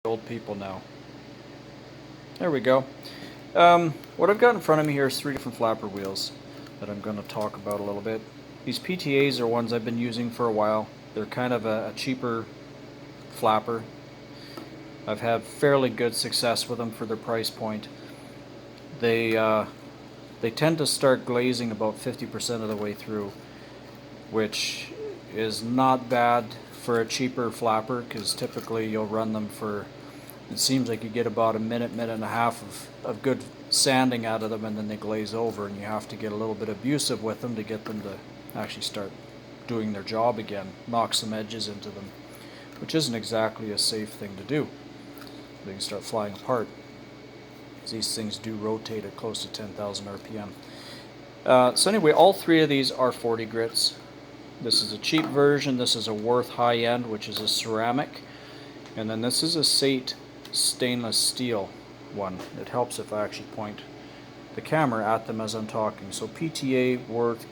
Old people now. There we go. What I've got in front of me here is 3 different flapper wheels that I'm going to talk about a little bit. These PTAs are ones I've been using for a while. They're kind of a cheaper flapper. I've had fairly good success with them for their price point. They tend to start glazing about 50% of the way through, which is not bad for a cheaper flapper, because typically you'll run them for, it seems like you get about a minute and a half of good sanding out of them, and then they glaze over, and you have to get a little bit abusive with them to get them to actually start doing their job again, knock some edges into them, which isn't exactly a safe thing to do. They can start flying apart. These things do rotate at close to 10,000 RPM. So anyway, all 3 of these are 40 grits. This is a cheap version, this is a Wurth high-end, which is a ceramic, and then this is a Sait stainless steel one. It helps if I actually point the camera at them as I'm talking. So PTA, Wurth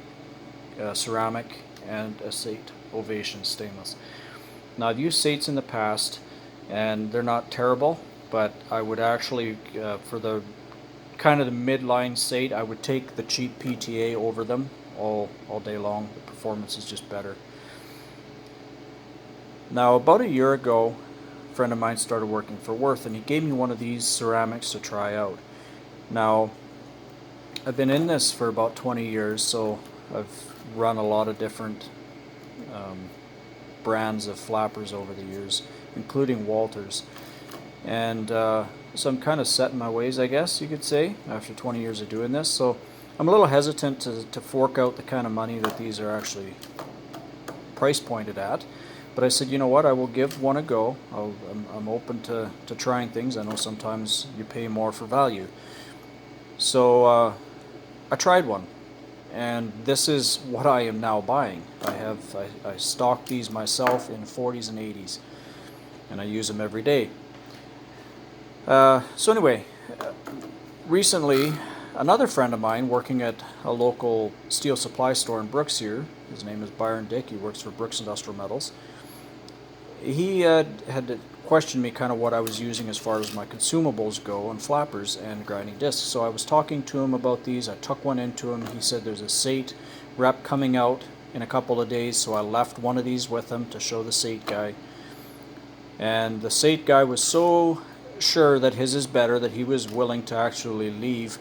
ceramic, and a Sait Ovation stainless. Now I've used Saits in the past, and they're not terrible, but I would actually, for the kind of the midline Sait, I would take the cheap PTA over them all day long. The performance is just better. Now about a year ago, a friend of mine started working for Wurth, and he gave me one of these ceramics to try out. Now I've been in this for about 20 years, so I've run a lot of different brands of flappers over the years, including Walters, and so I'm kind of set in my ways, I guess you could say, after 20 years of doing this. So I'm a little hesitant to fork out the kind of money that these are actually price pointed at, but I said, you know what, I will give one a go. I'm open to trying things. I know sometimes you pay more for value. So I tried one, and this is what I am now buying. I stock these myself in 40s and 80s, and I use them every day. So anyway, recently another friend of mine working at a local steel supply store in Brooks here, his name is Byron Dick, he works for Brooks Industrial Metals, he had questioned me kind of what I was using as far as my consumables go on flappers and grinding discs. So I was talking to him about these. I took one into him. He said there's a Sait rep coming out in a couple of days, so I left one of these with him to show the Sait guy. And the Sait guy was so sure that his is better that he was willing to actually leave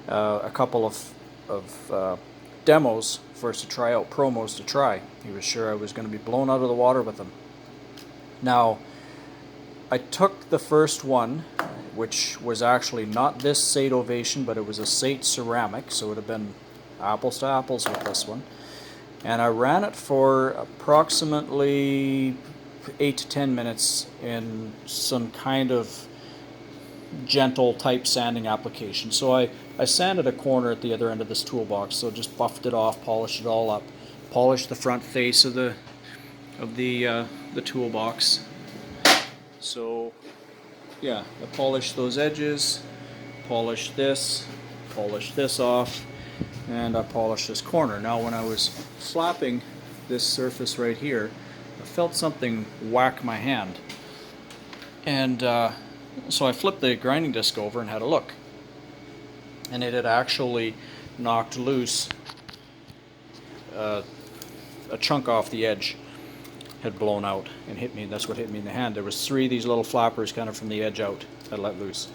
a couple of demos for us to try out, promos to try. He was sure I was going to be blown out of the water with them. Now, I took the first one, which was actually not this Sait Ovation, but it was a Sait ceramic, so it would have been apples to apples with this one. And I ran it for approximately 8 to 10 minutes in some kind of gentle type sanding application. So I sanded a corner at the other end of this toolbox, so just buffed it off, polished it all up, polished the front face of the toolbox. So yeah, I polished those edges, polished this off, and I polished this corner. Now when I was flapping this surface right here, I felt something whack my hand, and so I flipped the grinding disc over and had a look, and it had actually knocked loose a chunk off the edge, had blown out and hit me. That's what hit me in the hand. There was 3 of these little flappers kind of from the edge out that let loose.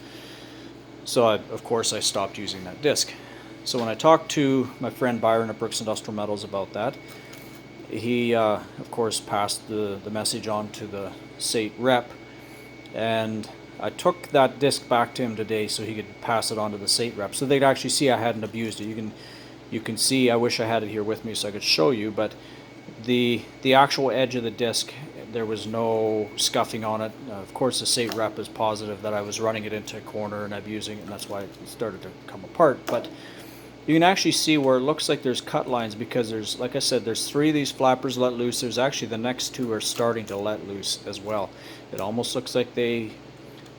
So of course I stopped using that disc. So when I talked to my friend Byron at Brooks Industrial Metals about that, he of course passed the message on to the Sait rep, and I took that disc back to him today so he could pass it on to the Sait rep, so they'd actually see I hadn't abused it. You can see, I wish I had it here with me so I could show you, but the actual edge of the disc, there was no scuffing on it. Of course the Sait rep is positive that I was running it into a corner and abusing it, and that's why it started to come apart. But you can actually see where it looks like there's cut lines, because there's, like I said, there's 3 of these flappers let loose. There's actually the next 2 are starting to let loose as well. It almost looks like they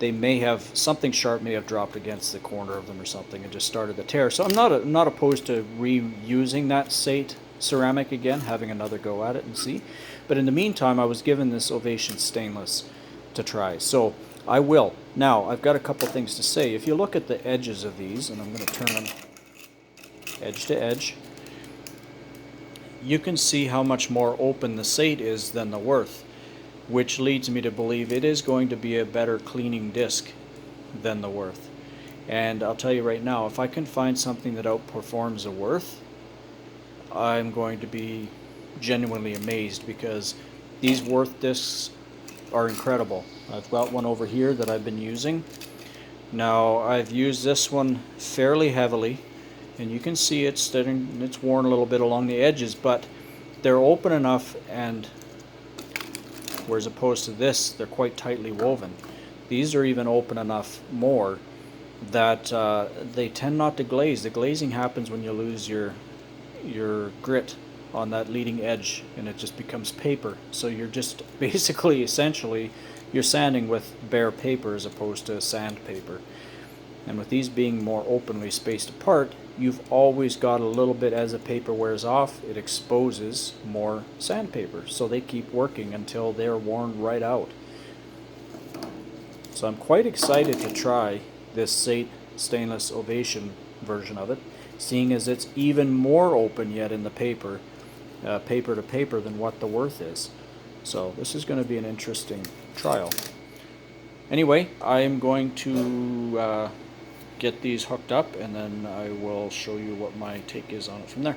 may have, something sharp may have dropped against the corner of them or something and just started to tear. So I'm not opposed to reusing that Sait ceramic again, having another go at it and see. But in the meantime, I was given this Ovation Stainless to try. So I will. Now, I've got a couple things to say. If you look at the edges of these, and I'm going to turn them edge to edge, you can see how much more open the Sait is than the Wurth, which leads me to believe it is going to be a better cleaning disc than the Wurth. And I'll tell you right now, if I can find something that outperforms a Wurth, I'm going to be genuinely amazed, because these Wurth discs are incredible. I've got one over here that I've been using. Now, I've used this one fairly heavily, and you can see it's worn a little bit along the edges, but they're open enough, and whereas opposed to this, they're quite tightly woven. These are even open enough more that they tend not to glaze. The glazing happens when you lose your grit on that leading edge, and it just becomes paper. So you're just basically, essentially, you're sanding with bare paper as opposed to sandpaper. And with these being more openly spaced apart, you've always got a little bit, as the paper wears off, it exposes more sandpaper. So they keep working until they're worn right out. So I'm quite excited to try this Sait Stainless Ovation version of it, seeing as it's even more open yet in the paper, paper to paper, than what the Wurth is. So this is going to be an interesting trial. Anyway, I am going to get these hooked up, and then I will show you what my take is on it from there.